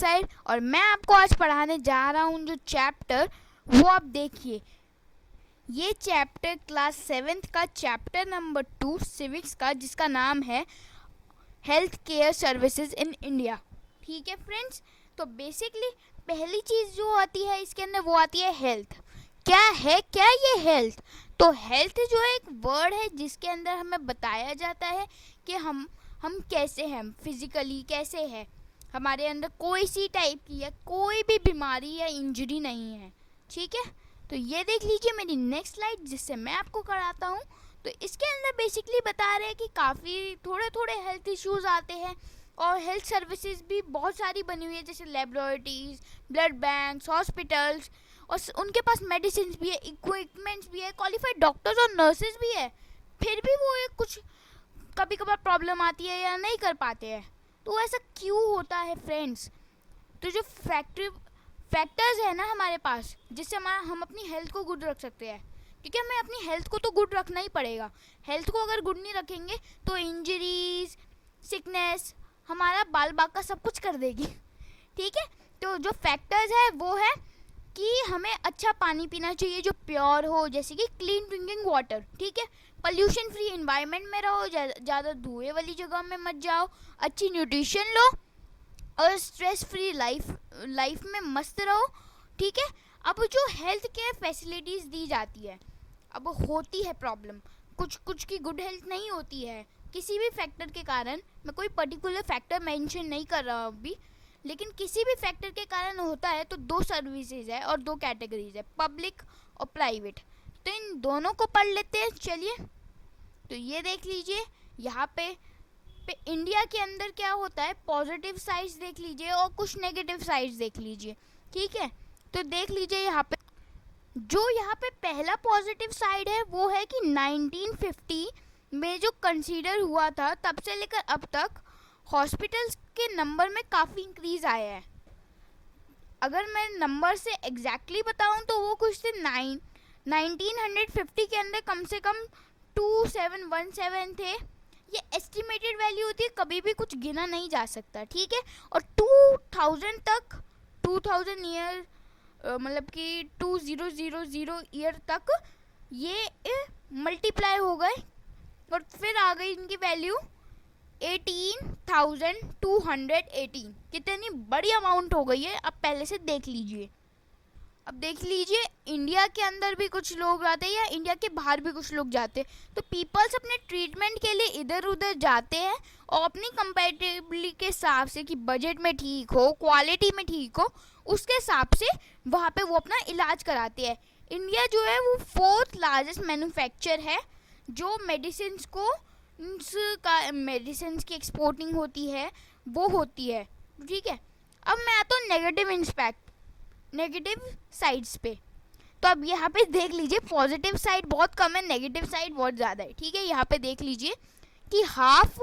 Side और मैं आपको आज पढ़ाने जा रहा हूँ जो चैप्टर, वो आप देखिए। ये चैप्टर क्लास 7th का चैप्टर नंबर 2 सिविक्स का, जिसका नाम है health care services in India. ठीक है फ्रेंड्स, तो बेसिकली पहली चीज़ जो आती है इसके अंदर वो आती है हेल्थ। क्या ये हेल्थ? तो हेल्थ जो एक वर्ड है जिसके अंदर हमें बताया जाता है कि हम कैसे हैं, फिजिकली कैसे हैं, हमारे अंदर कोई सी टाइप की या कोई भी बीमारी या इंजरी नहीं है। ठीक है, तो ये देख लीजिए मेरी नेक्स्ट स्लाइड जिससे मैं आपको कराता हूँ। तो इसके अंदर बेसिकली बता रहे हैं कि काफ़ी थोड़े हेल्थ इश्यूज आते हैं और हेल्थ सर्विसेज भी बहुत सारी बनी हुई है, जैसे लेबोरेटरीज, ब्लड बैंक्स, हॉस्पिटल्स, और उनके पास मेडिसिन भी है, इक्विपमेंट्स भी है, क्वालिफाइड डॉक्टर्स और नर्सेज भी है। फिर भी वो कुछ कभी कभार प्रॉब्लम आती है या नहीं कर पाते हैं। तो ऐसा क्यों होता है फ्रेंड्स? तो जो फैक्टर्स है ना हमारे पास, जिससे हम अपनी हेल्थ को गुड रख सकते हैं, क्योंकि हमें अपनी हेल्थ को तो गुड रखना ही पड़ेगा। हेल्थ को अगर गुड नहीं रखेंगे तो इंजरीज, सिकनेस हमारा बाल बाका सब कुछ कर देगी। ठीक है, तो जो फैक्टर्स है वो है कि हमें अच्छा पानी पीना चाहिए जो प्योर हो, जैसे कि क्लीन ड्रिंकिंग वाटर। ठीक है, पोल्यूशन फ्री इन्वायरमेंट में रहो, ज़्यादा धुएं वाली जगह में मत जाओ, अच्छी न्यूट्रिशन लो और स्ट्रेस फ्री लाइफ में मस्त रहो। ठीक है, अब जो हेल्थ केयर फैसिलिटीज़ दी जाती है, अब होती है प्रॉब्लम, कुछ की गुड हेल्थ नहीं होती है किसी भी फैक्टर के कारण। मैं कोई पर्टिकुलर फैक्टर मेंशन नहीं कर रहा हूँ अभी, लेकिन किसी भी फैक्टर के कारण होता है। तो दो सर्विसेज है और दो कैटेगरीज है, पब्लिक और प्राइवेट। तो इन दोनों को पढ़ लेते हैं, चलिए। तो ये देख लीजिए यहाँ पे इंडिया के अंदर क्या होता है, पॉजिटिव साइड्स देख लीजिए और कुछ नेगेटिव साइड्स देख लीजिए। ठीक है, तो देख लीजिए यहाँ पे पहला पॉजिटिव साइड है वो है कि 1950 में जो कंसीडर हुआ था, तब से लेकर अब तक हॉस्पिटल्स के नंबर में काफ़ी इंक्रीज आया है। अगर मैं नंबर से एग्जैक्टली बताऊं तो वो कुछ थे 1950 के अंदर कम से कम 2717 थे। ये एस्टिमेटेड वैल्यू होती है, कभी भी कुछ गिना नहीं जा सकता। ठीक है, और 2000 ईयर मतलब कि 2000 ईयर तक ये मल्टीप्लाई हो गए और फिर आ गई इनकी वैल्यू 18,218। कितनी बड़ी अमाउंट हो गई है, अब पहले से देख लीजिए। अब देख लीजिए इंडिया के अंदर भी कुछ लोग आते हैं या इंडिया के बाहर भी कुछ लोग जाते हैं। तो पीपल्स अपने ट्रीटमेंट के लिए इधर उधर जाते हैं और अपनी कंपैटिबिलिटी के हिसाब से कि बजट में ठीक हो, क्वालिटी में ठीक हो, उसके हिसाब से वहाँ पे वो अपना इलाज कराते हैं। इंडिया जो है वो 4th लार्जेस्ट मैन्युफैक्चर है जो मेडिसिन की एक्सपोर्टिंग होती है, वो होती है। ठीक है, अब मैं आता हूँ नेगेटिव साइड्स पे। तो अब यहाँ पे देख लीजिए पॉजिटिव साइड बहुत कम है, नेगेटिव साइड बहुत ज़्यादा है। ठीक है, यहाँ पे देख लीजिए कि हाफ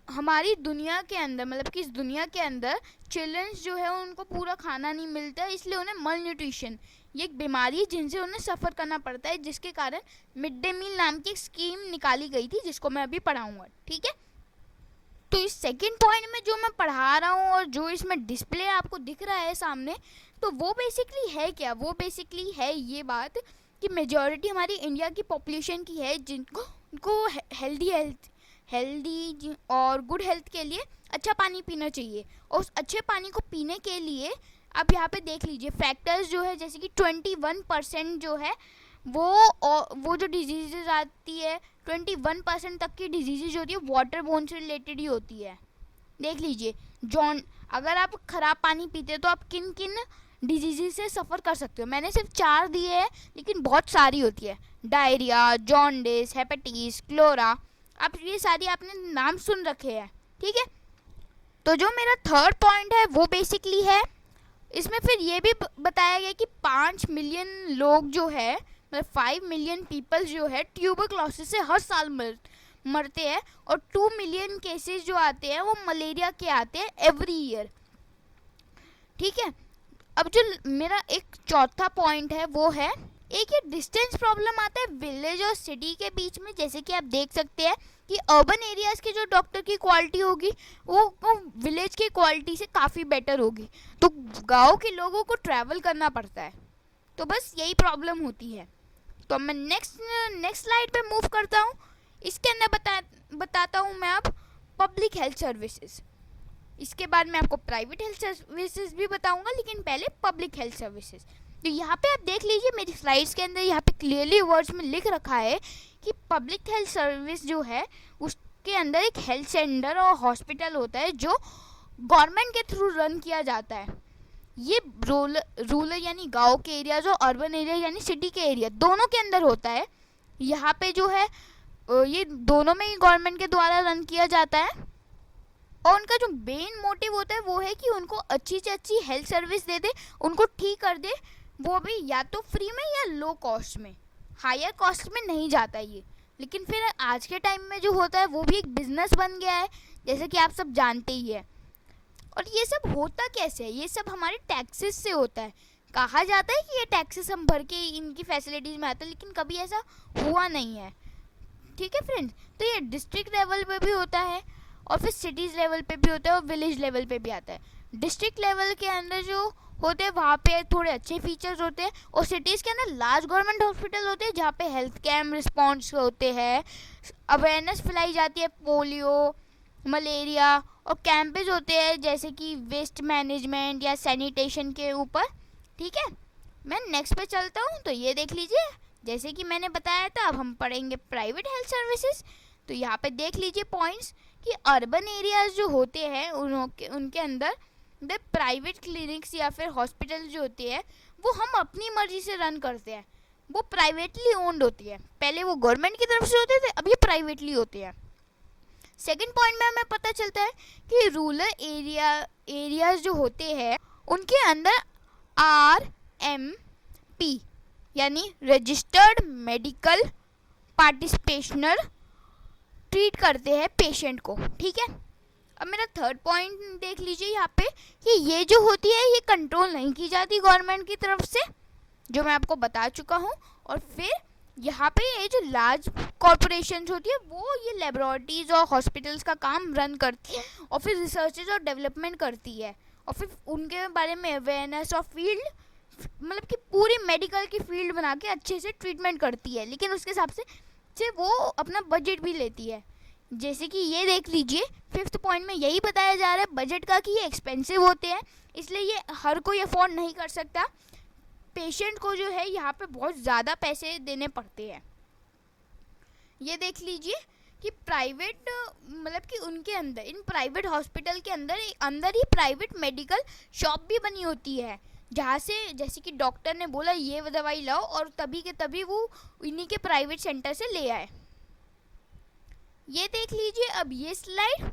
हमारी दुनिया के अंदर, मतलब कि इस दुनिया के अंदर चिल्ड्रंस जो है उनको पूरा खाना नहीं मिलता है, इसलिए उन्हें मल न्यूट्रिशन, ये एक बीमारी है जिनसे उन्हें सफ़र करना पड़ता है, जिसके कारण मिड डे मील नाम की एक स्कीम निकाली गई थी जिसको मैं अभी पढ़ाऊँगा। ठीक है, तो इस सेकंड पॉइंट में जो मैं पढ़ा रहा हूँ और जो इसमें डिस्प्ले आपको दिख रहा है सामने, तो वो बेसिकली है क्या? वो बेसिकली है ये बात कि मेजॉरिटी हमारी इंडिया की पॉपुलेशन की है जिनको हेल्दी और गुड हेल्थ के लिए अच्छा पानी पीना चाहिए। और उस अच्छे पानी को पीने के लिए आप यहाँ पे देख लीजिए फैक्टर्स जो है, जैसे कि 21% जो है वो जो डिजीज़ आती है, 21% तक की डिजीज़ होती है वाटर बोन से रिलेटेड ही होती है। देख लीजिए अगर आप ख़राब पानी पीते हो तो आप किन किन डिजीज़ से सफ़र कर सकते हो। मैंने सिर्फ 4 दिए हैं, लेकिन बहुत सारी होती है, डायरिया, जॉन्डिस, हेपेटाइटिस, क्लोरा, आप ये सारी आपने नाम सुन रखे हैं। ठीक है, तो जो मेरा थर्ड पॉइंट है वो बेसिकली है, इसमें फिर ये भी बताया गया कि 5 मिलियन लोग जो है, मतलब 5 मिलियन पीपल जो है ट्यूबरक्लोसिस से हर साल मरते हैं, और 2 मिलियन केसेस जो आते हैं वो मलेरिया के आते हैं एवरी ईयर। ठीक है, अब जो मेरा एक चौथा पॉइंट है वो है एक ये डिस्टेंस प्रॉब्लम आता है विलेज और सिटी के बीच में। जैसे कि आप देख सकते हैं कि अर्बन एरियाज़ के जो डॉक्टर की क्वालिटी होगी वो विलेज की क्वालिटी से काफ़ी बेटर होगी, तो गांव के लोगों को ट्रैवल करना पड़ता है, तो बस यही प्रॉब्लम होती है। तो मैं नेक्स्ट स्लाइड पे मूव करता हूँ। इसके अंदर बताता हूँ मैं अब पब्लिक हेल्थ सर्विसेज। इसके बाद मैं आपको प्राइवेट हेल्थ सर्विसेज भी बताऊंगा, लेकिन पहले पब्लिक हेल्थ सर्विसेज। तो यहाँ पे आप देख लीजिए मेरी स्लाइड्स के अंदर यहाँ पे क्लियरली वर्ड्स में लिख रखा है कि पब्लिक हेल्थ सर्विस जो है उसके अंदर एक हेल्थ सेंटर और हॉस्पिटल होता है जो गवर्नमेंट के थ्रू रन किया जाता है। ये रूरल यानी गांव के एरियाज और अर्बन एरिया यानी सिटी के एरिया दोनों के अंदर होता है। यहाँ पे जो है ये दोनों में ही गवर्नमेंट के द्वारा रन किया जाता है, और उनका जो मेन मोटिव होता है वो है कि उनको अच्छी से अच्छी हेल्थ सर्विस दे दे, उनको ठीक कर दे, वो भी या तो फ्री में या लो कॉस्ट में। हायर कॉस्ट में नहीं जाता ये, लेकिन फिर आज के टाइम में जो होता है वो भी एक बिजनेस बन गया है, जैसे कि आप सब जानते ही है। और ये सब होता कैसे है? ये सब हमारे टैक्सेस से होता है। कहा जाता है कि ये टैक्सेस हम भर के इनकी फैसिलिटीज़ में आते हैं, लेकिन कभी ऐसा हुआ नहीं है। ठीक है फ्रेंड्स, तो ये डिस्ट्रिक्ट लेवल पे भी होता है और फिर सिटीज़ लेवल पे भी होता है और विलेज लेवल पे भी आता है। डिस्ट्रिक्ट लेवल के अंदर जो होते हैं वहाँ पे थोड़े अच्छे फीचर्स होते हैं, और सिटीज़ के अंदर लार्ज गवर्नमेंट हॉस्पिटल होते हैं जहाँ पे हेल्थ कैम्प रिस्पॉन्स होते हैं, अवेयरनेस फैलाई जाती है पोलियो, मलेरिया, और कैंपेज होते हैं जैसे कि वेस्ट मैनेजमेंट या सैनिटेशन के ऊपर। ठीक है, मैं नेक्स्ट पे चलता हूँ। तो ये देख लीजिए, जैसे कि मैंने बताया था, अब हम पढ़ेंगे प्राइवेट हेल्थ सर्विसेज। तो यहाँ पे देख लीजिए पॉइंट्स कि अर्बन एरियाज जो होते हैं उनके अंदर प्राइवेट क्लिनिक्स या फिर हॉस्पिटल जो होते हैं वो हम अपनी मर्जी से रन करते हैं, वो प्राइवेटली ओन्ड होती है। पहले वो गवर्नमेंट की तरफ से होते थे, अब ये प्राइवेटली होते हैं। सेकंड पॉइंट में हमें पता चलता है कि रूरल एरियाज जो होते हैं उनके अंदर RMP यानी रजिस्टर्ड मेडिकल पार्टिसिपेशनर ट्रीट करते हैं पेशेंट को। ठीक है, अब मेरा थर्ड पॉइंट देख लीजिए यहाँ पे कि ये जो होती है ये कंट्रोल नहीं की जाती गवर्नमेंट की तरफ से, जो मैं आपको बता चुका हूँ। और फिर यहाँ पे ये जो लार्ज कॉरपोरेशंस होती है वो ये लेबोरेटरीज और हॉस्पिटल्स का काम रन करती है, और फिर रिसर्चेज और डेवलपमेंट करती है, और फिर उनके बारे में अवेयरनेस और फील्ड मतलब कि पूरी मेडिकल की फील्ड बना के अच्छे से ट्रीटमेंट करती है, लेकिन उसके हिसाब से वो अपना बजट भी लेती है। जैसे कि ये देख लीजिए फिफ्थ पॉइंट में यही बताया जा रहा है बजट का कि ये एक्सपेंसिव होते हैं, इसलिए ये हर कोई अफोर्ड नहीं कर सकता। पेशेंट को जो है यहाँ पे बहुत ज़्यादा पैसे देने पड़ते हैं। ये देख लीजिए कि प्राइवेट मतलब कि उनके अंदर इन प्राइवेट हॉस्पिटल के अंदर ही प्राइवेट मेडिकल शॉप भी बनी होती है, जहाँ से जैसे कि डॉक्टर ने बोला ये दवाई लाओ और तभी के तभी वो इन्हीं के प्राइवेट सेंटर से ले आए। ये देख लीजिए अब ये स्लाइड,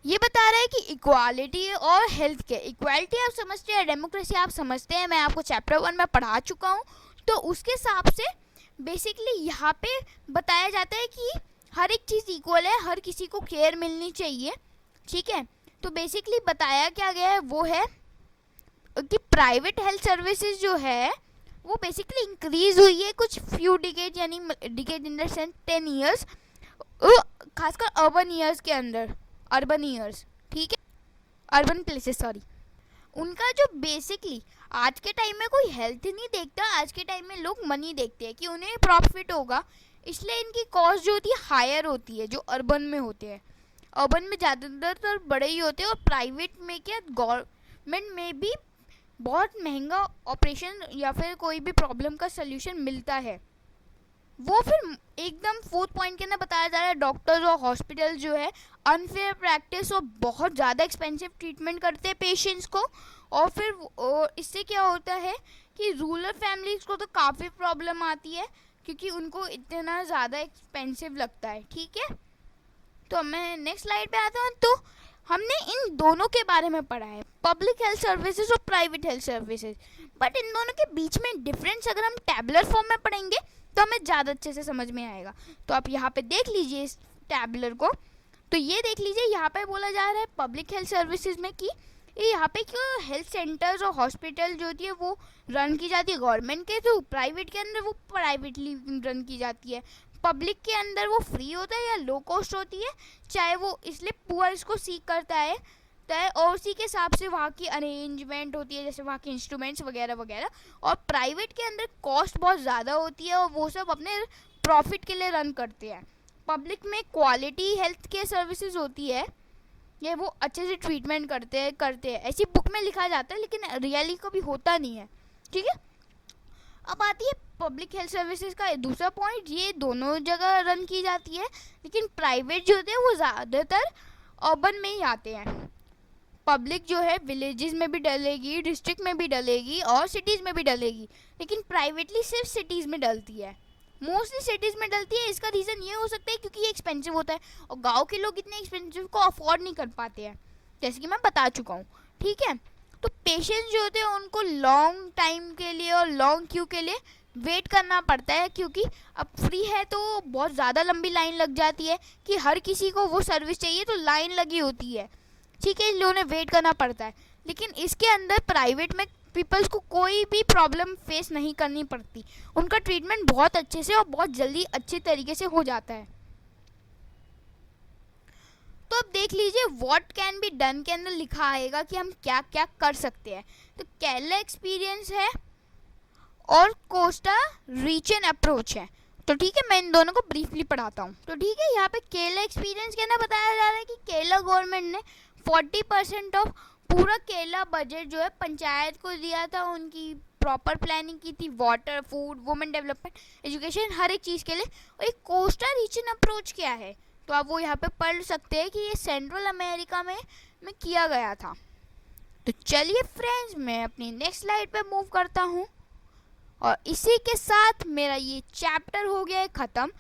ये बता रहा है कि इक्वालिटी और हेल्थ केयर। इक्वालिटी आप समझते हैं, डेमोक्रेसी आप समझते हैं, मैं आपको चैप्टर 1 में पढ़ा चुका हूँ। तो उसके हिसाब से बेसिकली यहाँ पे बताया जाता है कि हर एक चीज़ इक्वल है, हर किसी को केयर मिलनी चाहिए। ठीक है, तो बेसिकली बताया क्या गया है वो है कि प्राइवेट हेल्थ सर्विसेज जो है वो बेसिकली इंक्रीज हुई है कुछ फ्यू डिकेड, यानी decade in the sense 10 years, खासकर अर्बन ईयर्स के अंदर, अर्बन ईयर्स। ठीक है, अर्बन प्लेसेस सॉरी। उनका जो बेसिकली आज के टाइम में कोई हेल्थ नहीं देखता, आज के टाइम में लोग मनी देखते हैं कि उन्हें प्रॉफिट होगा, इसलिए इनकी कॉस्ट जो होती है हायर होती है जो अर्बन में होते हैं। अर्बन में ज़्यादातर बड़े ही होते हैं, और प्राइवेट में क्या गवर्नमेंट में भी बहुत महंगा ऑपरेशन या फिर कोई भी प्रॉब्लम का सल्यूशन मिलता है। वो फिर एकदम फोर्थ पॉइंट के अंदर बताया जा रहा है डॉक्टर्स और हॉस्पिटल जो है अनफेयर प्रैक्टिस और बहुत ज़्यादा एक्सपेंसिव ट्रीटमेंट करते हैं पेशेंट्स को, और फिर इससे क्या होता है कि रूरल फैमिलीज़ को तो काफ़ी प्रॉब्लम आती है क्योंकि उनको इतना ज़्यादा एक्सपेंसिव लगता है। ठीक है, तो मैं नेक्स्ट स्लाइड पे आता हूँ। तो हमने इन दोनों के बारे में पढ़ा है, पब्लिक हेल्थ सर्विसेज और private health services, but in दोनों के बीच में डिफरेंस अगर हम टैबुलर फॉर्म में पढ़ेंगे तो हमें ज़्यादा अच्छे से समझ में आएगा। तो आप यहाँ पे देख लीजिए इस टैबुलर को, तो ये देख लीजिए यहाँ पे बोला जा रहा है पब्लिक हेल्थ सर्विसेज में कि ये यहाँ पे क्यों हेल्थ सेंटर्स और हॉस्पिटल जो होती है वो रन की जाती है गवर्नमेंट के थ्रू, प्राइवेट के अंदर वो प्राइवेटली रन की जाती है, पब्लिक के अंदर वो फ्री होता है या लो कॉस्ट होती है, चाहे वो इसलिए पुअर इसको सीख करता है और उसी के हिसाब से वहाँ की अरेंजमेंट होती है, जैसे वहाँ के इंस्ट्रूमेंट्स वगैरह वगैरह। और प्राइवेट के अंदर कॉस्ट बहुत ज़्यादा होती है और वो सब अपने प्रॉफिट के लिए रन करते हैं। पब्लिक में क्वालिटी हेल्थ केयर सर्विसेज होती है, ये वो अच्छे से ट्रीटमेंट करते हैं ऐसी बुक में लिखा जाता है, लेकिन रियली कभी होता नहीं है। ठीक है, अब आती है पब्लिक हेल्थ सर्विसेज का दूसरा पॉइंट। ये दोनों जगह रन की जाती है, लेकिन प्राइवेट जो होते हैं वो ज़्यादातर अर्बन में ही आते हैं। पब्लिक जो है विलेजेस में भी डलेगी, डिस्ट्रिक्ट में भी डलेगी और सिटीज़ में भी डलेगी, लेकिन प्राइवेटली सिर्फ सिटीज़ में डलती है, मोस्टली सिटीज़ में डलती है। इसका रीज़न ये हो सकता है क्योंकि ये एक्सपेंसिव होता है और गांव के लोग इतने एक्सपेंसिव को अफोर्ड नहीं कर पाते हैं, जैसे कि मैं बता चुका हूँ। ठीक है, तो पेशेंट्स जो होते हैं उनको लॉन्ग टाइम के लिए और लॉन्ग क्यू के लिए वेट करना पड़ता है, क्योंकि अब फ्री है तो बहुत ज़्यादा लंबी लाइन लग जाती है कि हर किसी को वो सर्विस चाहिए तो लाइन लगी होती है। ठीक है, इन लोगों ने वेट करना पड़ता है, लेकिन इसके अंदर प्राइवेट में पीपल्स को कोई भी प्रॉब्लम फेस नहीं करनी पड़ती, उनका ट्रीटमेंट बहुत अच्छे से और बहुत जल्दी अच्छे तरीके से हो जाता है। तो अब देख लीजिए व्हाट कैन बी डन के अंदर लिखा आएगा कि हम क्या क्या कर सकते हैं। तो केरला एक्सपीरियंस है और कोस्टा रीच एंड अप्रोच है। तो ठीक है, मैं इन दोनों को ब्रीफली पढ़ाता हूँ। तो ठीक है, यहाँ पे केरला एक्सपीरियंस के अंदर बताया जा रहा है कि केरला गवर्नमेंट ने 40% ऑफ पूरा केरला बजट जो है पंचायत को दिया था, उनकी प्रॉपर प्लानिंग की थी, water, food, women development, education, हर एक चीज़ के लिए। और एक कोस्टा रीजन अप्रोच क्या है, तो आप वो यहाँ पे पढ़ सकते हैं कि ये सेंट्रल अमेरिका में किया गया था। तो चलिए फ्रेंड्स, मैं अपनी नेक्स्ट स्लाइड पे मूव करता हूँ और इसी के साथ मेरा ये चैप्टर हो गया है ख़त्म।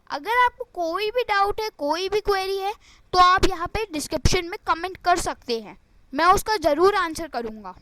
अगर आपको कोई भी डाउट है, कोई भी क्वेरी है, तो आप यहाँ पे डिस्क्रिप्शन में कमेंट कर सकते हैं, मैं उसका ज़रूर आंसर करूँगा।